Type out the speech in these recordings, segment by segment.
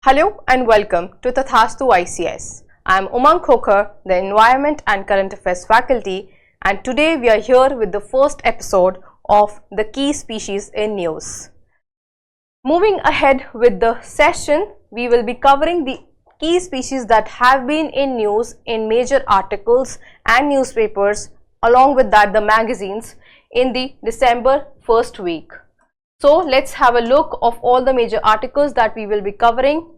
Hello and welcome to Tathastu ICS. I am Umang Khokar, the Environment and Current Affairs faculty, and today we are here with the first episode of the Key Species in News. Moving ahead with the session, we will be covering the key species that have been in news in major articles and newspapers, along with that the magazines in the December first week. So let's have a look of all the major articles that we will be covering.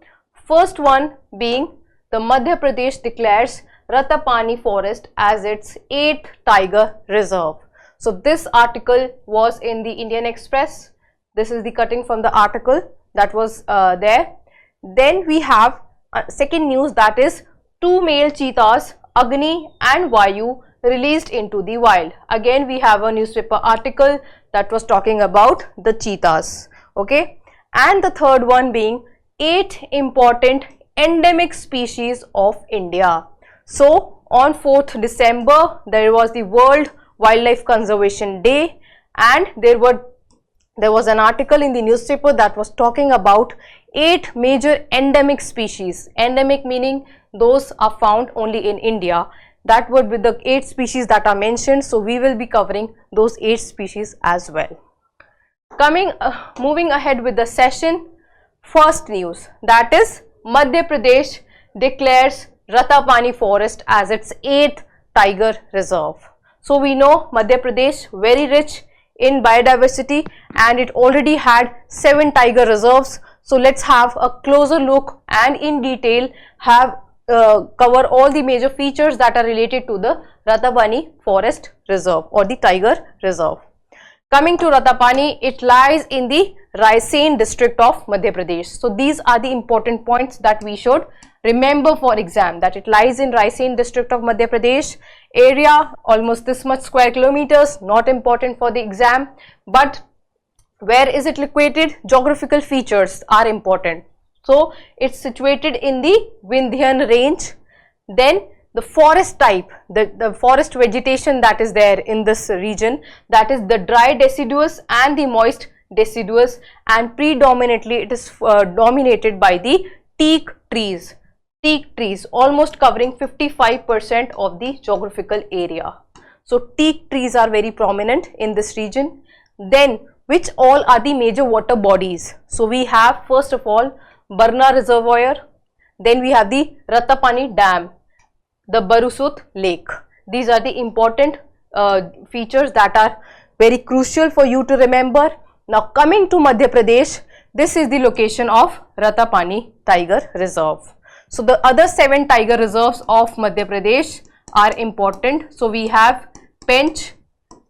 First one being the Madhya Pradesh declares Ratapani forest as its 8th tiger reserve. So this article was in the Indian Express. This is the cutting from the article that was there. Then we have second news, that is 2 male cheetahs, Agni and Vayu, released into the wild. Again we have a newspaper article that was talking about the cheetahs. Okay, and the third one being 8 important endemic species of India. So on 4th December there was the World Wildlife Conservation Day, and there was an article in the newspaper that was talking about 8 major endemic species. Endemic meaning those are found only in India. That would be the 8 species that are mentioned. So we will be covering those 8 species as well. Moving ahead with the session. First news, that is Madhya Pradesh declares Ratapani forest as its 8th tiger reserve. So we know Madhya Pradesh very rich in biodiversity and it already had 7 tiger reserves. So let's have a closer look and in detail cover all the major features that are related to the Ratapani forest reserve or the tiger reserve. Coming to Ratapani, it lies in the Raisen district of Madhya Pradesh. So these are the important points that we should remember for exam, that it lies in Raisen district of Madhya Pradesh. Area almost this much square kilometers, not important for the exam, but where is it located? Geographical features are important. So it's situated in the Vindhyan range. Then the forest type, the forest vegetation that is there in this region, that is the dry deciduous and the moist deciduous, and predominantly it is dominated by the teak trees. Teak trees almost covering 55% of the geographical area. So teak trees are very prominent in this region. Then which all are the major water bodies? So we have first of all Barna reservoir, then we have the Ratapani dam, the Barusut lake. These are the important features that are very crucial for you to remember. Now coming to Madhya Pradesh, this is the location of Ratapani Tiger Reserve. So the other 7 tiger reserves of Madhya Pradesh are important. So we have Pench,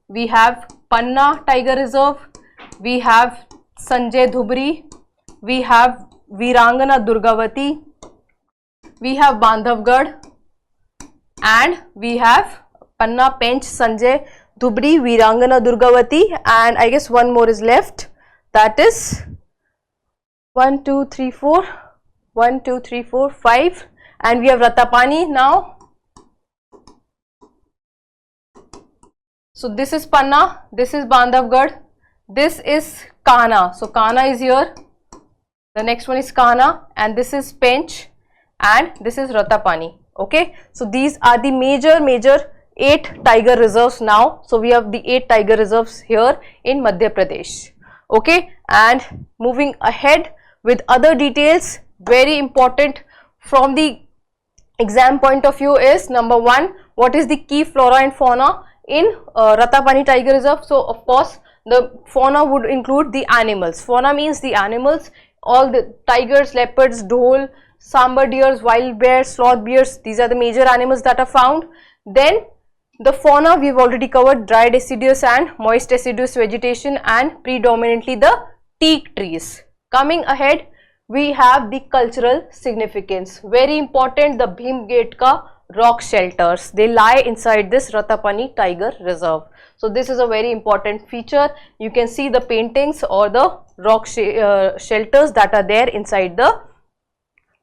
we have Panna Tiger Reserve, we have Sanjay Dhubri, we have Virangana Durgavati, we have Bandhavgarh, and we have Panna, Pench, Sanjay Dhubri, Virangana Durgavati, and I guess one more is left, that is 1, 2, 3, 4, 1, 2, 3, 4, 5, and we have Ratapani now. So this is Panna, this is Bandhavgarh, this is Kahana. So Kahana is here, the next one is Kahana, and this is Pench, and this is Ratapani. Okay, so these are the major 8 tiger reserves now. So we have the 8 tiger reserves here in Madhya Pradesh. Okay, and moving ahead with other details, very important from the exam point of view is number 1, what is the key flora and fauna in Ratapani Tiger Reserve? So of course the fauna would include the animals. Fauna means the animals, all the tigers, leopards, dhole, sambar deers, wild bears, sloth bears, these are the major animals that are found. Then the fauna we have already covered, dry deciduous and moist deciduous vegetation, and predominantly the teak trees. Coming ahead, we have the cultural significance. Very important, the Bhimbetka rock shelters. They lie inside this Ratapani Tiger Reserve. So this is a very important feature. You can see the paintings or the rock shelters that are there inside the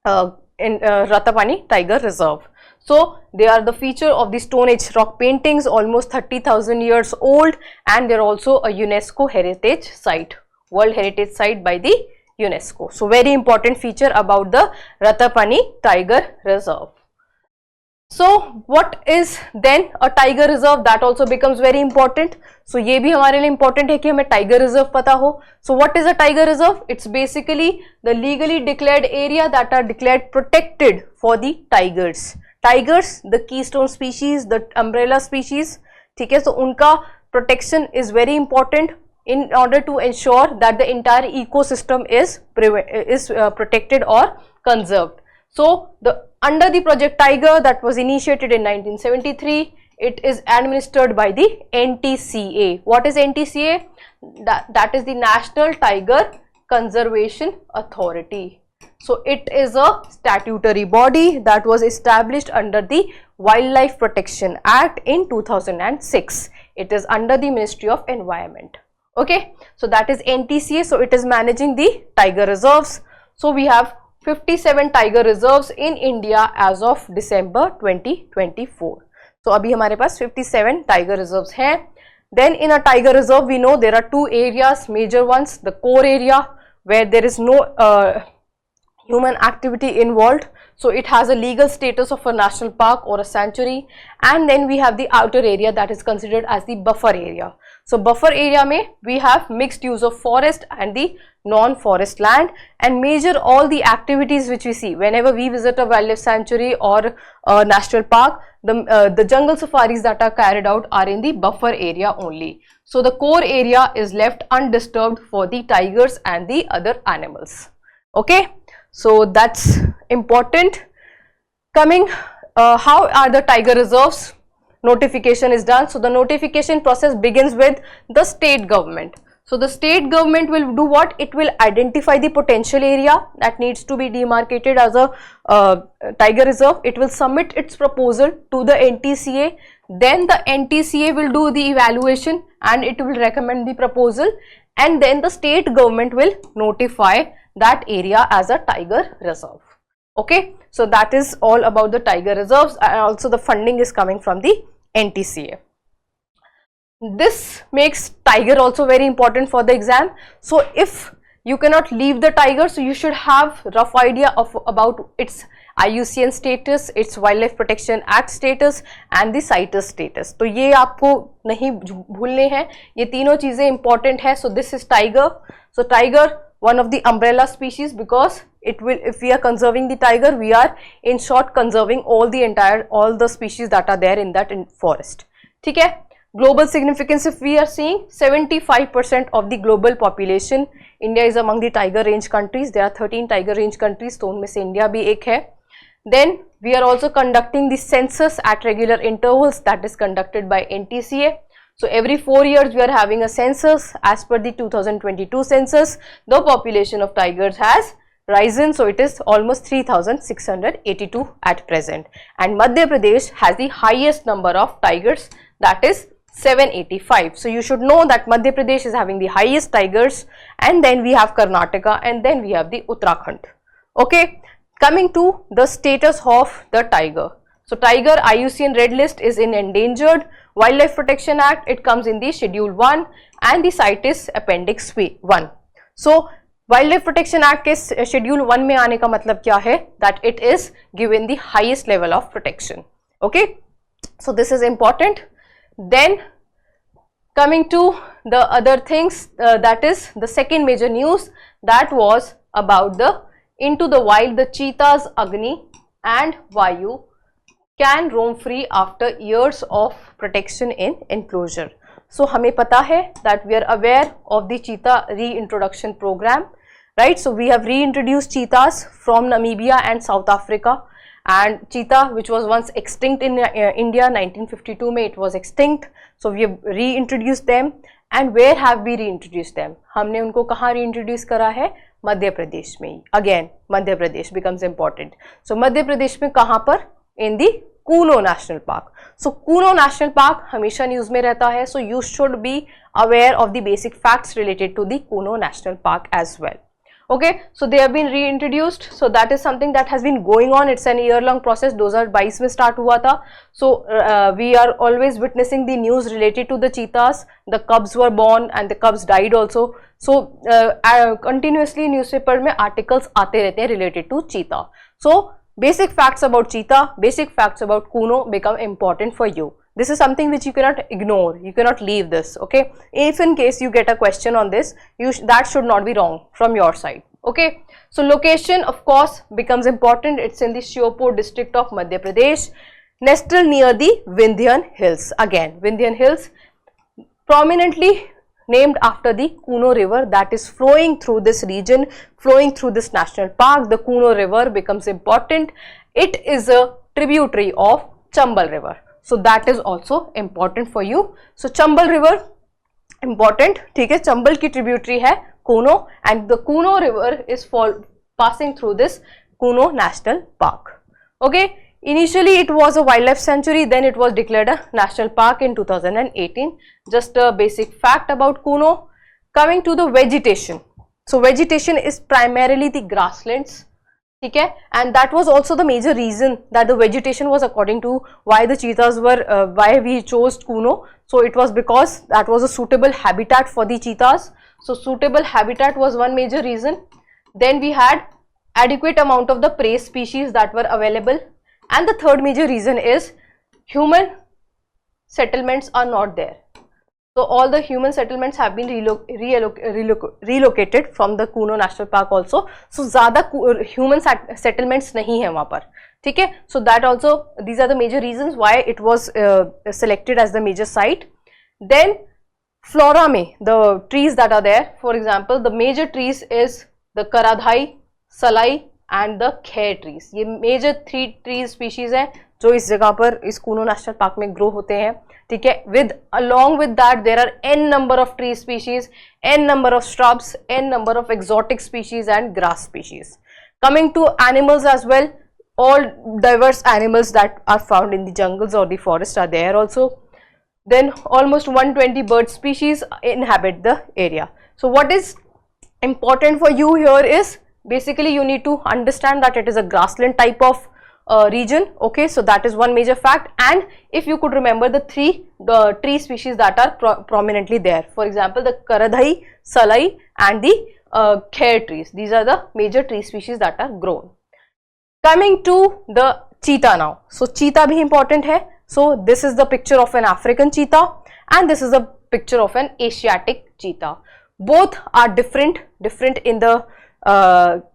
Ratapani Tiger Reserve. So they are the feature of the Stone Age rock paintings, almost 30,000 years old, and they are also a UNESCO heritage site, World Heritage Site by the UNESCO. So very important feature about the Ratapani Tiger Reserve. So what is then a tiger reserve? That also becomes very important. So ये भी हमारे लिए important है कि हमें tiger reserve पता हो. So what is a tiger reserve? It's basically the legally declared area that are declared protected for the tigers. Tigers, the keystone species, the umbrella species, ठीक है. So उनका protection is very important in order to ensure that the entire ecosystem is protected or conserved. So under the Project Tiger that was initiated in 1973, it is administered by the NTCA. What is NTCA? That is the National Tiger Conservation Authority. So it is a statutory body that was established under the Wildlife Protection Act in 2006. It is under the Ministry of Environment. Okay, so that is NTCA. So it is managing the tiger reserves. So we have 57 tiger reserves in India as of December 2024. So अभी हमारे पास 57 tiger reserves हैं. Then in a tiger reserve we know there are two areas, major ones. The core area where there is no human activity involved, so it has a legal status of a national park or a sanctuary. And then we have the outer area that is considered as the buffer area. So buffer area में we have mixed use of forest and the non-forest land, and measure all the activities which we see whenever we visit a wildlife sanctuary or a national park. The jungle safaris that are carried out are in the buffer area only. So the core area is left undisturbed for the tigers and the other animals. Okay, so that's important. Coming, how are the tiger reserves? Notification is done. So the notification process begins with the state government. So the state government will do what? It will identify the potential area that needs to be demarcated as a tiger reserve. It will submit its proposal to the NTCA. Then the NTCA will do the evaluation and it will recommend the proposal, and then the state government will notify that area as a tiger reserve. Okay, so that is all about the tiger reserves, and also the funding is coming from the NTCA. This makes tiger also very important for the exam. So if you cannot leave the tiger, so you should have rough idea of about its IUCN status, its Wildlife Protection Act status and the CITES status. तो ये आपको नहीं भूलने हैं, ये तीनों चीजें important है. So this is tiger. So tiger, one of the umbrella species, because it will, if we are conserving the tiger, we are in short conserving all the species that are there in that forest. ठीक है. Global significance, if we are seeing 75% of the global population, India is among the tiger range countries. There are 13 tiger range countries, तो उनमें से India भी एक है. Then we are also conducting the census at regular intervals, that is conducted by NTCA. So every 4 years we are having a census. As per the 2022 census, the population of tigers has risen, so it is almost 3,682 at present. And Madhya Pradesh has the highest number of tigers, that is 785. So you should know that Madhya Pradesh is having the highest tigers, and then we have Karnataka, and then we have the Uttarakhand. Okay, coming to the status of the tiger. So tiger IUCN Red List is in Endangered. Wildlife Protection Act, it comes in the Schedule 1 and the CITES Appendix 1. So Wildlife Protection Act के Schedule 1 में आने का मतलब क्या है? That it is given the highest level of protection. Okay, so this is important. Then coming to the other things, that is the second major news, that was about the into the wild, the cheetahs Agni and Vayu can roam free after years of protection in enclosure. So हमें पता है that we are aware of the cheetah reintroduction program, right? So we have reintroduced cheetahs from Namibia and South Africa, and cheetah which was once extinct in India, 1952 में it was extinct. So we have reintroduced them. And where have we reintroduced them? हमने उनको कहाँ reintroduce करा है? मध्य प्रदेश में. Again Madhya Pradesh becomes important. So Madhya Pradesh में कहाँ पर? In the Kuno National Park. So Kuno National Park हमेशा न्यूज़ में रहता है. So you should be aware of the basic facts related to the Kuno National Park as well. Okay, so they have been reintroduced. So that is something that has been going on. It's an year-long process. 2022 में start हुआ था. So we are always witnessing the news related to the cheetahs. The cubs were born and the cubs died also. So continuously newspaper में articles आते रहते हैं related to cheetah. So basic facts about cheetah, basic facts about Kuno become important for you. This is something which you cannot ignore. You cannot leave this. Okay. If in case you get a question on this, that should not be wrong from your side. Okay. So location of course becomes important. It's in the Shiopur district of Madhya Pradesh, nestled near the Vindhyan Hills. Again, Vindhyan Hills, prominently named after the Kuno river that is flowing through this region, flowing through this national park. The Kuno river becomes important. It is a tributary of Chambal river. So that is also important for you. So Chambal river important, ठीक है, Chambal की tributary है Kuno and the Kuno river is passing through this Kuno National Park. Okay, initially it was a wildlife sanctuary, then it was declared a national park in 2018. Just a basic fact about Kuno. Coming to the vegetation. So vegetation is primarily the grasslands. Okay, and that was also the major reason that the vegetation was according to why the cheetahs were, why we chose Kuno. So it was because that was a suitable habitat for the cheetahs. So suitable habitat was one major reason. Then we had adequate amount of the prey species that were available. And the third major reason is human settlements are not there. So all the human settlements have been relocated from the Kuno National Park also. So ज़्यादा human settlements नहीं है वहाँ पर, ठीक है. So that also, these are the major reasons why it was selected as the major site. Then flora में, the trees that are there, for example, the major trees is the Karadhai, Salai and the Kher trees. ये major 3 tree species हैं जो इस जगह पर इस Kuno National Park में grow होते हैं, ठीक है. With along with that there are n number of tree species, n number of shrubs, n number of exotic species and grass species. Coming to animals as well, all diverse animals that are found in the jungles or the forest are there also. Then almost 120 bird species inhabit the area. So what is important for you here is basically you need to understand that it is a grassland type of region. Okay, so that is one major fact. And if you could remember the tree species that are prominently there, for example the Karadhai, Salai and the Kher trees, these are the major tree species that are grown. Coming to the cheetah now. So cheetah bhi important hai. So this is the picture of an African cheetah and this is a picture of an Asiatic cheetah. Both are different in the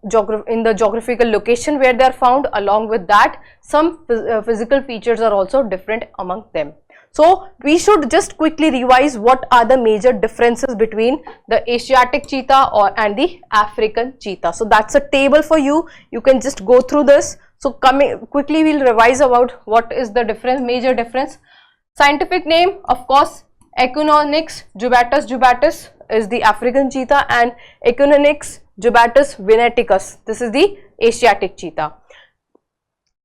geographical location where they are found. Along with that, some physical features are also different among them. So we should just quickly revise what are the major differences between the Asiatic cheetah and the African cheetah. So that's a table for you. You can just go through this. So quickly we'll revise about what is the major difference. Scientific name, of course, Echinonyx jubatus jubatus is the African cheetah and Echinonyx jubatus venaticus, this is the Asiatic cheetah.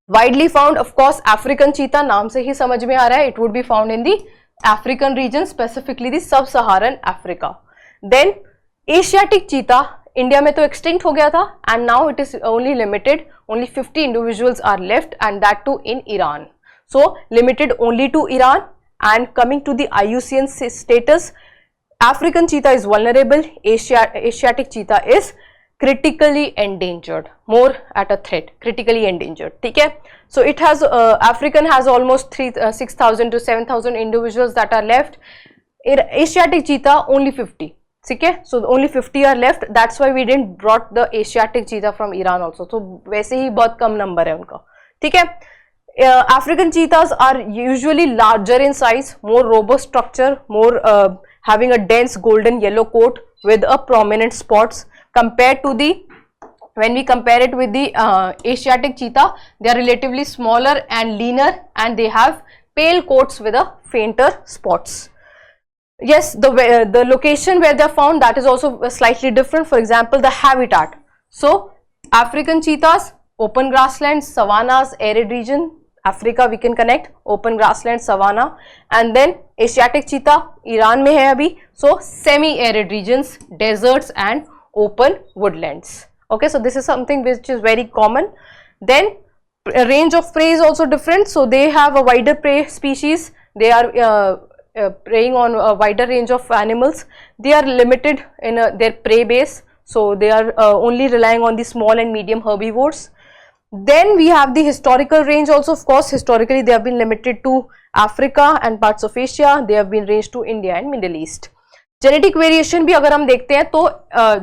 Widely found, of course, African cheetah, नाम से ही समझ में आ रहा है, it would be found in the African region, specifically the sub-Saharan Africa. Then Asiatic cheetah, India में तो extinct हो गया था and now it is only limited, only 50 individuals are left and that too in Iran. So limited only to Iran. And coming to the IUCN status, African cheetah is vulnerable, Asiatic cheetah is critically endangered, more at a threat, critically endangered, okay? So it has, African has almost 6,000 to 7,000 individuals that are left, Asiatic cheetah only 50, okay? So only 50 are left, that's why we didn't brought the Asiatic cheetah from Iran also, so वैसे ही बहुत कम number है उनका, ठीक है? African cheetahs are usually larger in size, more robust structure, more having a dense golden yellow coat with a prominent spots compared to the, when we compare it with the Asiatic cheetah, they are relatively smaller and leaner and they have pale coats with a fainter spots. Yes, the location where they are found, that is also slightly different. For example, the habitat. So African cheetahs, open grasslands, savannas, arid region. Africa we can connect, open grassland, savanna, and then Asiatic cheetah, Iran में है अभी, so semi-arid regions, deserts and open woodlands. Okay, so this is something which is very common. Then range of prey is also different. So they have a wider prey species. They are preying on a wider range of animals. They are limited in their prey base. So they are only relying on the small and medium herbivores. Then we have the historical range also. Of course, historically they have been limited to Africa and parts of Asia. They have been ranged to India and Middle East. Genetic variation भी अगर हम देखते हैं तो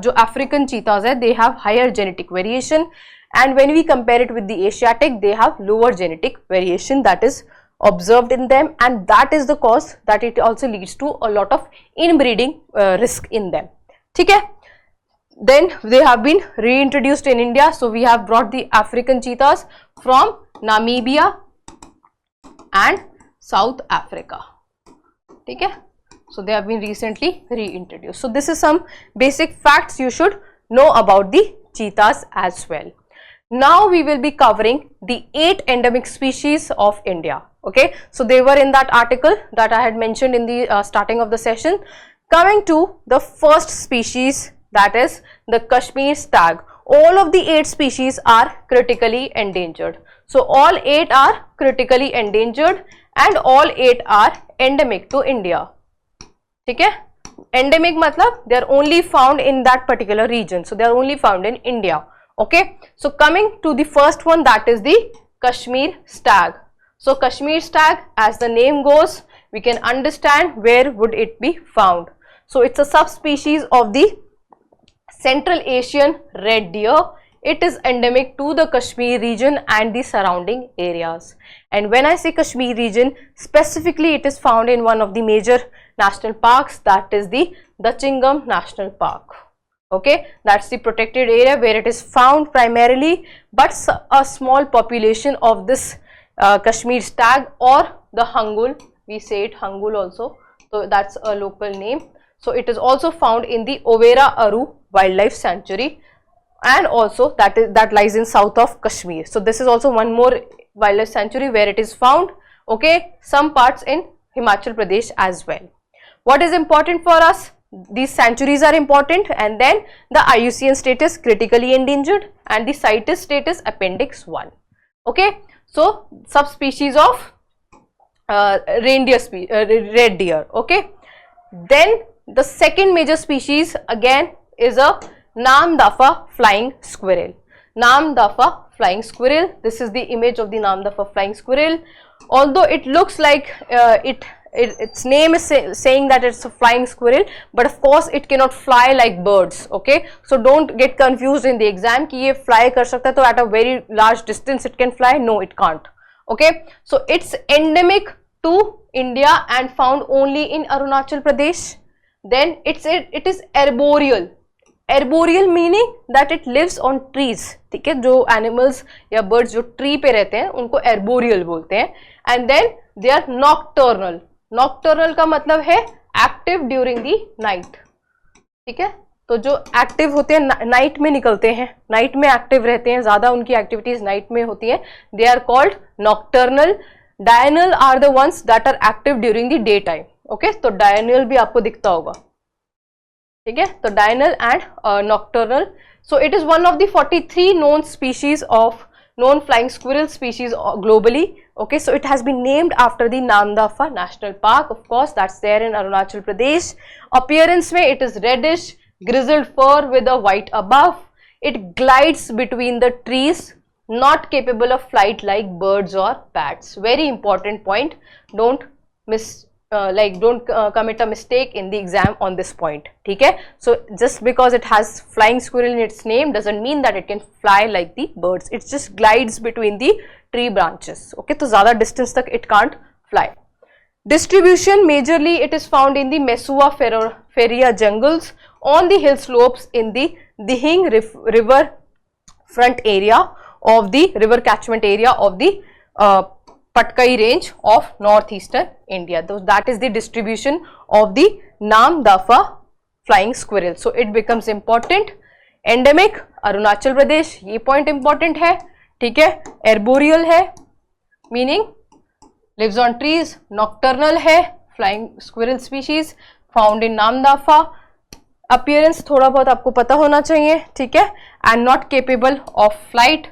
जो African cheetahs है, they have higher genetic variation, and when we compare it with the Asiatic, they have lower genetic variation that is observed in them, and that is the cause that it also leads to a lot of inbreeding risk in them. ठीक है? Then they have been reintroduced in India. So we have brought the African cheetahs from Namibia and South Africa. ठीक है? So they have been recently reintroduced. So this is some basic facts you should know about the cheetahs as well. Now we will be covering the 8 endemic species of India. Okay, so they were in that article that I had mentioned in the starting of the session. Coming to the first species, that is the Kashmir stag. All of the 8 species are critically endangered. So all 8 are critically endangered and all 8 are endemic to India. ठीक है? Endemic मतलब they are only found in that particular region. So they are only found in India. Okay. So coming to the first one, that is the Kashmir stag. So Kashmir stag, as the name goes, we can understand where would it be found. So it's a subspecies of the Central Asian red deer. It is endemic to the Kashmir region and the surrounding areas. And when I say Kashmir region, specifically it is found in one of the major national parks, that is the Dachingam National Park. Okay, that's the protected area where it is found primarily, but a small population of this Kashmir stag or the Hangul, we say it Hangul also, so that's a local name. So it is also found in the Overa Aru Wildlife Sanctuary, and also that lies in south of Kashmir. So this is also one more wildlife sanctuary where it is found. Okay, some parts in Himachal Pradesh as well. What is important for us? These sanctuaries are important, and then the IUCN status critically endangered and the CITES status Appendix 1. Okay, so subspecies of red deer. Okay, then the second major species again is a Namdafa flying squirrel. Namdafa flying squirrel. This is the image of the Namdafa flying squirrel. Although it looks like its name is saying that it's a flying squirrel, but of course it cannot fly like birds. Okay, so don't get confused in the exam कि ये fly कर सकता है तो at a very large distance it can fly. No, it can't. Okay, so it's endemic to India and found only in Arunachal Pradesh. Then it is arboreal. Arboreal meaning that it lives on trees. ठीक है, जो animals या birds जो tree पे रहते हैं उनको arboreal बोलते हैं. And then they are nocturnal. Nocturnal का मतलब है active during the night. ठीक है, तो जो active होते हैं night में निकलते हैं, night में active रहते हैं, ज़्यादा उनकी activities night में होती हैं, they are called nocturnal. Diurnal are the ones that are active during the daytime. Okay, तो diurnal भी आपको दिखता होगा. ठीक है, तो diurnal and nocturnal. So it is one of the 43 known species of known flying squirrel species globally. Okay, so it has been named after the Namdafa National Park. Of course, that's there in Arunachal Pradesh. Appearance में it is reddish, grizzled fur with a white above. It glides between the trees, not capable of flight like birds or bats. Very important point. Don't commit a mistake in the exam on this point. ठीक है? So just because it has flying squirrel in its name doesn't mean that it can fly like the birds. It just glides between the tree branches. Okay, तो ज़्यादा distance तक it can't fly. Distribution, majorly it is found in the Mesua feria jungles on the hill slopes in the Dihing river front area of the river catchment area of the Patkai range of northeastern India. So that is the distribution of the Namdafa flying squirrel. So it becomes important. Endemic Arunachal Pradesh, ये point important है. ठीक है, arboreal है, meaning lives on trees. Nocturnal है, flying squirrel species found in Namdafa. Appearance थोड़ा बहुत आपको पता होना चाहिए, ठीक है, and not capable of flight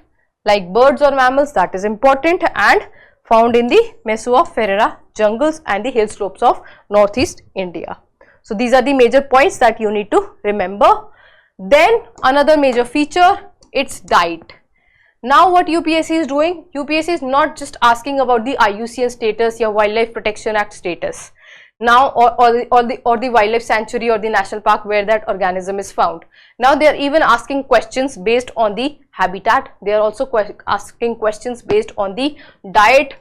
like birds or mammals, that is important, and found in the Mesua jungles and the hill slopes of northeast India. So these are the major points that you need to remember. Then another major feature, its diet. Now what UPSC is doing, UPSC is not just asking about the IUCN status or Wildlife Protection Act status now, or the wildlife sanctuary or the national park where that organism is found. Now they are even asking questions based on the habitat. They are also asking questions based on the diet.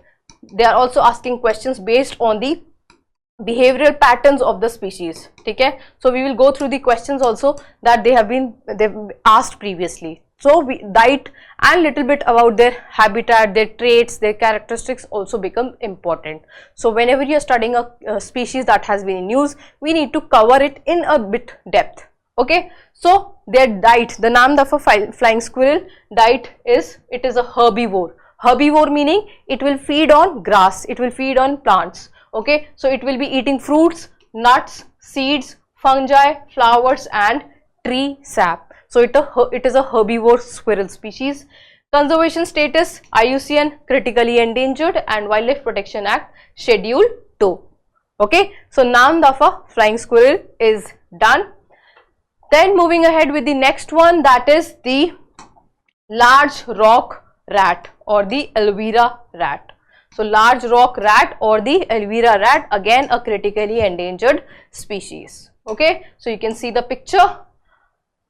They are also asking questions based on the behavioral patterns of the species. Okay, so we will go through the questions also that they've asked previously. So diet and little bit about their habitat, their traits, their characteristics also become important. So whenever you are studying a species that has been in news, we need to cover it in a bit depth. Okay, so their diet, the name of a flying squirrel diet is, it is a herbivore. Herbivore meaning it will feed on grass, it will feed on plants. Okay, so it will be eating fruits, nuts, seeds, fungi, flowers and tree sap. So it is a herbivore squirrel species. Conservation status, IUCN critically endangered and Wildlife Protection Act Schedule 2. Okay, so name of a flying squirrel is done. Then moving ahead with the next one, that is the large rock rat or the Elvira rat. So large rock rat or the Elvira rat, again a critically endangered species. Okay, so you can see the picture.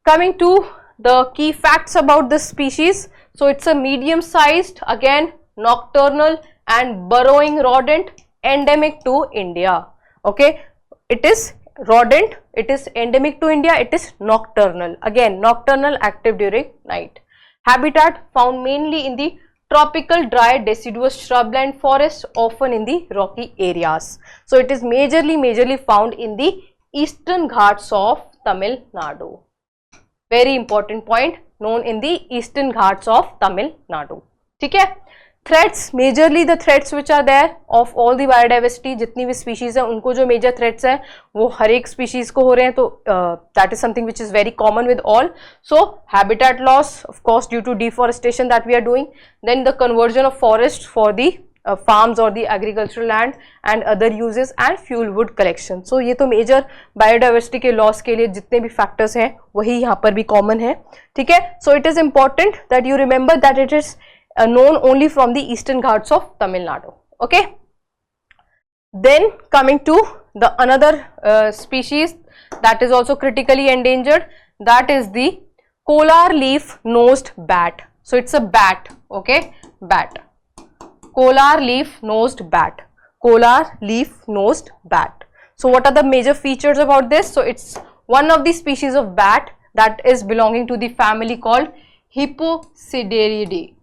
Coming to the key facts about this species, so it's a medium sized, again nocturnal and burrowing rodent endemic to India. Okay, it is rodent, it is endemic to India, it is nocturnal, again nocturnal, active during night. Habitat found mainly in the tropical dry deciduous shrubland forest, often in the rocky areas. So it is majorly found in the eastern Ghats of Tamil Nadu. Very important point, known in the eastern Ghats of Tamil Nadu. ठीक है. Threats, majorly the threats which are there of all the biodiversity, जितनी भी species है उनको जो major threats है वो हर एक species को हो रहे हैं, तो that is something which is very common with all. So habitat loss, of course, due to deforestation that we are doing. Then the conversion of forests for the farms or the agricultural land and other uses, and fuel wood collection. So ये तो major biodiversity के loss के लिए जितने भी factors हैं वही यहाँ पर भी common है. ठीक है. So it is important that you remember that it is known only from the eastern Ghats of Tamil Nadu. Okay. Then coming to the another species that is also critically endangered, that is the kolar leaf nosed bat. So it's a bat. Okay, bat. Kolar leaf nosed bat. Kolar leaf nosed bat. So what are the major features about this? So it's one of the species of bat that is belonging to the family called Hippocidaridae.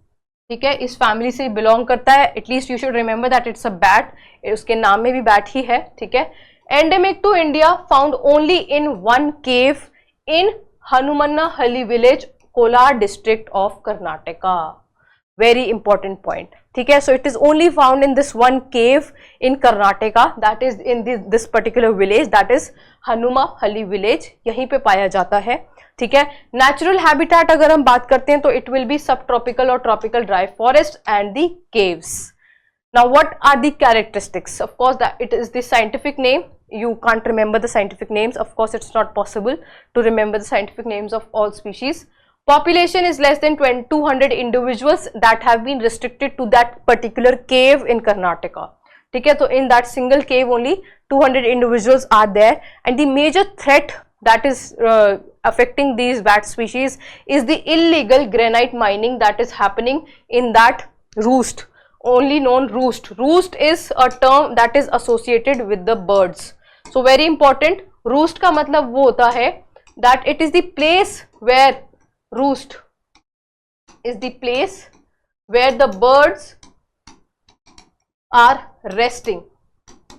ठीक है, इस family से belong करता है. At least you should remember that it's a bat, उसके नाम में भी बैट ही है. ठीक है. Endemic to India, found only in one cave in Hanumannahalli village, Kolar district of Karnataka. Very important point. ठीक है. So it is only found in this one cave in Karnataka, that is in this particular village, that is Hanumahalli village. यहीं पे पाया जाता है. ठीक है. Natural habitat अगर हम बात करते हैं तो it will be subtropical और tropical dry forest and the caves. Now what are the characteristics? Of course that it is the scientific name. You can't remember the scientific names. Of course, it's not possible to remember the scientific names of all species. Population is less than 200 individuals that have been restricted to that particular cave in Karnataka. ठीक है. तो in that single cave only 200 individuals are there, and the major threat that is affecting these bat species is the illegal granite mining that is happening in that roost, only known roost. Roost is a term that is associated with the birds. So very important, roost का मतलब वो होता है that it is the place where roost is the place where the birds are resting.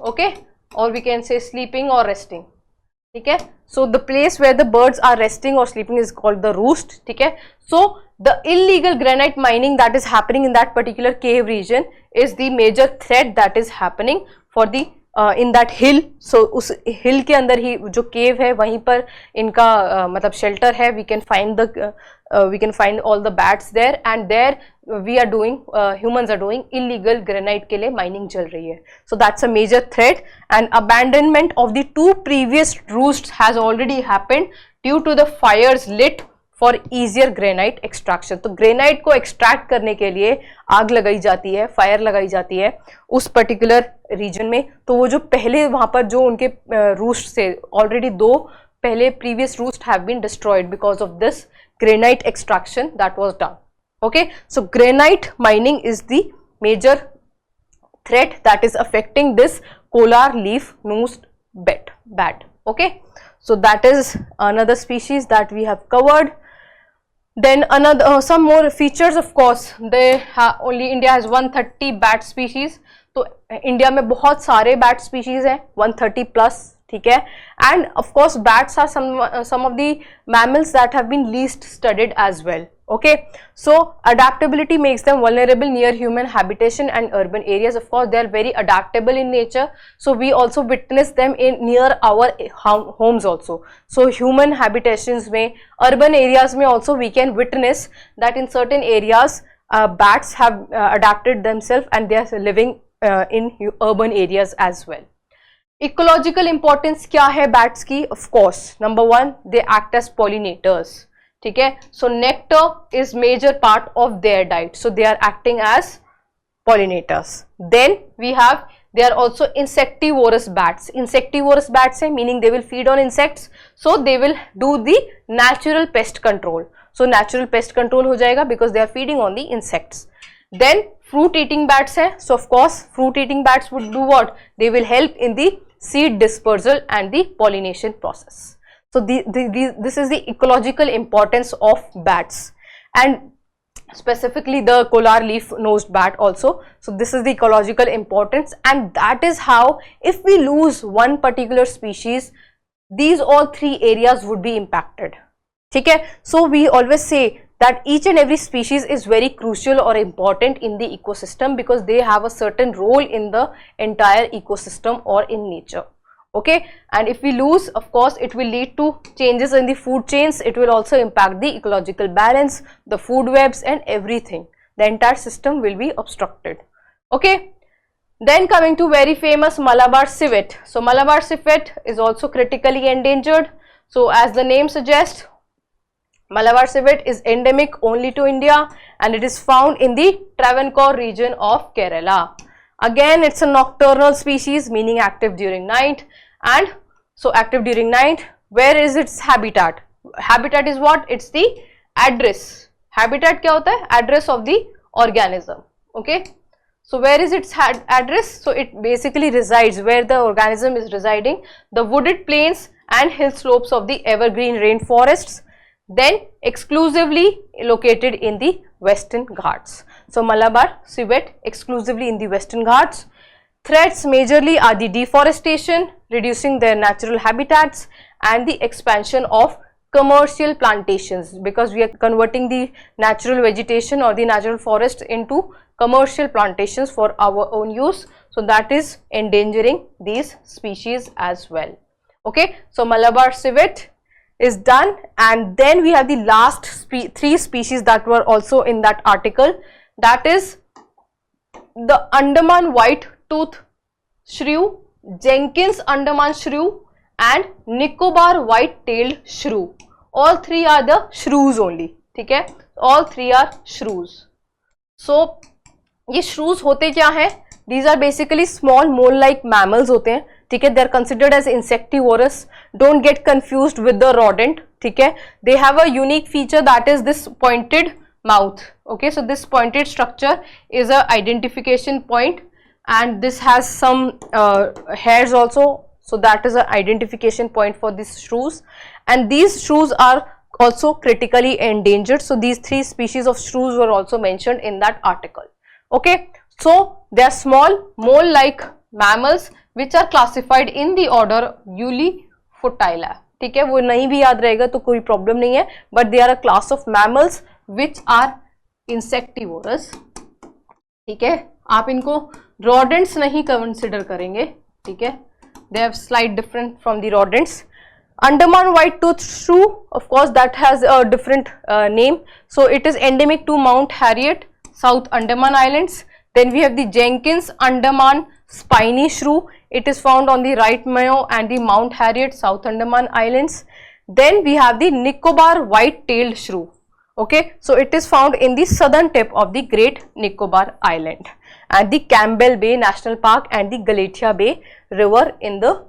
Okay, or we can say sleeping or resting. ठीक है. So the place where the birds are resting or sleeping is called the roost. ठीक है. So the illegal granite mining that is happening in that particular cave region is the major threat that is happening for the in that hill, so उस hill के अंदर ही जो केव है वहीं पर इनका मतलब शेल्टर है. We can find all the bats there, and there we are doing, humans are doing illegal granite के लिए माइनिंग चल रही है. So that's a major threat, and abandonment of the 2 previous roosts has already happened due to the fires lit for easier granite extraction. तो granite को extract करने के लिए आग लगाई जाती है, फायर लगाई जाती है उस पर्टिकुलर रीजन में. तो वो जो पहले वहां पर जो उनके रूस्ट से ऑलरेडी 2 पहले previous roost have been destroyed because of this granite extraction that was done. Okay, so granite mining is the major threat that is affecting this kolar leaf nosed bat. Okay, so that is another species that we have covered. Then another some more features, of course, only India has 130 bat species. तो India में बहुत सारे bat species हैं, 130 plus, ठीक है. And of course bats are some of the mammals that have been least studied as well. Okay, so adaptability makes them vulnerable near human habitation and urban areas. Of course they are very adaptable in nature, so we also witness them in near our homes also. So human habitations में, urban areas में also we can witness that in certain areas bats have adapted themselves and they are living in urban areas as well. Ecological importance क्या है bats की? Of course, number 1, they act as pollinators. ठीक है, so nectar is major part of their diet, so they are acting as pollinators. Then we have, they are also insectivorous bats. Insectivorous bats है meaning they will feed on insects, so they will do the natural pest control. So natural pest control हो जाएगा because they are feeding on the insects. Then fruit eating bats है, so of course fruit eating bats would do what? They will help in the seed dispersal and the pollination process. So this is the ecological importance of bats, and specifically the kolar leaf nosed bat also. So this is the ecological importance, and that is how if we lose one particular species, these all 3 areas would be impacted. ठीक है, so we always say that each and every species is very crucial or important in the ecosystem because they have a certain role in the entire ecosystem or in nature. Okay, and if we lose, of course it will lead to changes in the food chains. It will also impact the ecological balance, the food webs and everything. The entire system will be obstructed. Okay, then coming to very famous Malabar civet. So Malabar civet is also critically endangered. So as the name suggests, Malabar civet is endemic only to India and it is found in the Travancore region of Kerala. Again, it's a nocturnal species meaning active during night. And so active during night, where is its habitat? Habitat is what? It's the address. Habitat क्या होता है? Address of the organism. Okay, so where is its address? So it basically resides where the organism is residing, the wooded plains and hill slopes of the evergreen rainforests, then exclusively located in the Western Ghats. So Malabar civet exclusively in the Western Ghats. Threats majorly are the deforestation, reducing their natural habitats, and the expansion of commercial plantations, because we are converting the natural vegetation or the natural forest into commercial plantations for our own use. So that is endangering these species as well. Okay, so Malabar civet is done, and then we have the last 3 species that were also in that article. That is the Andaman white tooth shrew, Jenkins Andaman shrew and Nicobar white tailed shrew. All 3 are the shrews only. ठीक है, all 3 are shrews. So ये shrews होते क्या हैं? These are basically small mole like mammals होते हैं. ठीक है, they are considered as insectivorous. Don't get confused with the rodent. ठीक है, they have a unique feature, that is this pointed mouth. Okay, so this pointed structure is a identification point, and this has some hairs also, so that is an identification point for these shrews, and these shrews are also critically endangered. So these 3 species of shrews were also mentioned in that article. Okay, so they are small mole like mammals which are classified in the order Eulyphotila. ठीक है, वो नहीं भी याद रहेगा तो कोई problem नहीं है, but they are a class of mammals which are insectivorous. ठीक है, आप इनको rodents नहीं कंसिडर करेंगे, ठीक है, they have slight different from the rodents. Andaman white tooth shrew, of course that has a different name, so it is endemic to Mount Harriet, South Andaman Islands. Then we have the Jenkins Andaman spiny shrew, it is found on the right Mayo and the Mount Harriet, South Andaman Islands. Then we have the Nicobar white-tailed shrew. Okay, so it is found in the southern tip of the Great Nicobar Island and the Campbell Bay National Park and the Galatea Bay River in the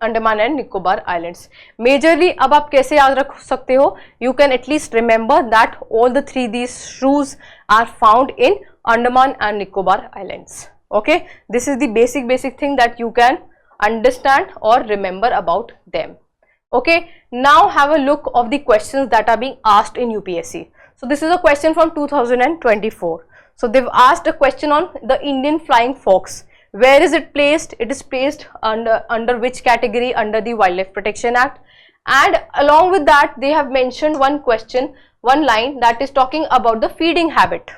Andaman and Nicobar Islands. Majorly, अब आप कैसे याद रख सकते हो? You can at least remember that all the three these shrews are found in Andaman and Nicobar Islands. Okay, this is the basic thing that you can understand or remember about them. Okay, now have a look of the questions that are being asked in UPSC. So this is a question from 2024. So they've asked a question on the Indian flying fox. Where is it placed? It is placed under which category? Under the Wildlife Protection Act. And along with that, they have mentioned one question, one line that is talking about the feeding habit.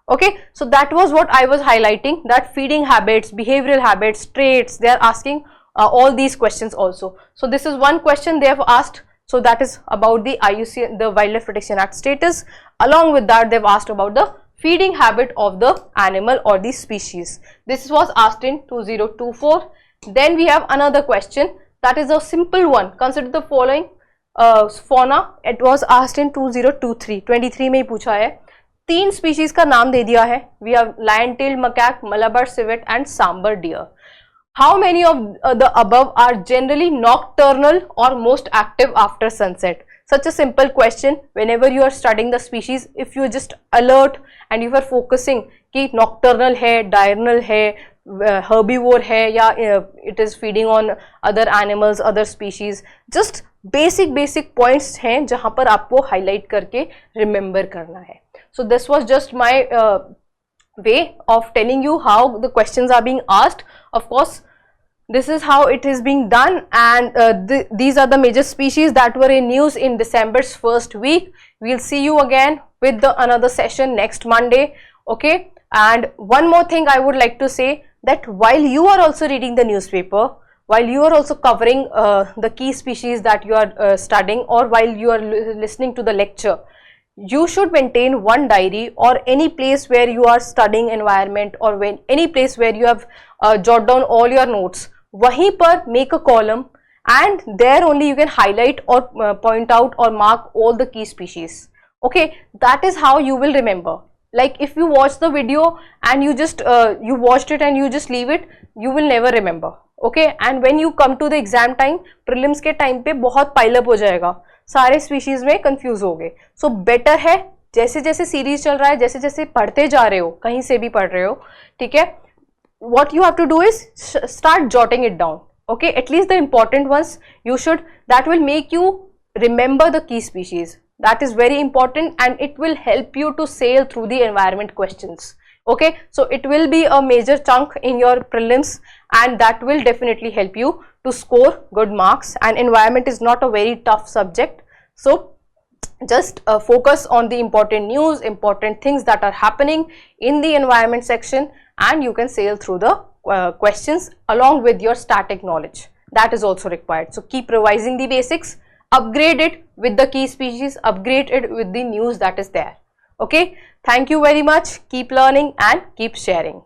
Okay, so that was what I was highlighting, that feeding habits, behavioral habits, traits, they are asking all these questions also. So this is one question they have asked. So that is about the IUCN, the Wildlife Protection Act status. Along with that, they've asked about the feeding habit of the animal or the species. This was asked in 2024. Then we have another question that is a simple one. Consider the following fauna. It was asked in 2023. 23 में ही पूछा है. 3 species का नाम दे दिया है. We have lion-tailed macaque, Malabar civet and sambar deer. How many of the above are generally nocturnal or most active after sunset? Such a simple question. Whenever you are studying the species, if you just alert and you are focusing कि nocturnal है, diurnal है, herbivore है या it is feeding on other animals, other species, just basic points हैं जहाँ पर आपको highlight करके remember करना है. So this was just my way of telling you how the questions are being asked. Of course, this is how it is being done, and these are the major species that were in news in December's first week. We'll see you again with another session next Monday. Okay, and one more thing I would like to say, that while you are also reading the newspaper, while you are also covering the key species that you are studying, or while you are listening to the lecture, you should maintain one diary or any place where you are studying environment, or when any place where you have jot down all your notes. वहीं पर make a column, and there only you can highlight or point out or mark all the key species. Okay, that is how you will remember. Like if you watch the video and you just you watched it and you just leave it, you will never remember. Okay, and when you come to the exam time, prelims के time पे बहुत pile up हो जाएगा, सारे species में confuse हो गए. So better है, जैसे जैसे series चल रहा है, जैसे जैसे पढ़ते जा रहे हो, कहीं से भी पढ़ रहे हो, ठीक है, what you have to do is start jotting it down. Okay, at least the important ones you should, that will make you remember the key species. That is very important, and it will help you to sail through the environment questions. Okay, so it will be a major chunk in your prelims, and that will definitely help you to score good marks. And environment is not a very tough subject, so just focus on the important news, important things that are happening in the environment section, and you can sail through the questions along with your static knowledge. That is also required. So keep revising the basics, upgrade it with the key species, upgrade it with the news that is there. Okay, thank you very much. Keep learning and keep sharing.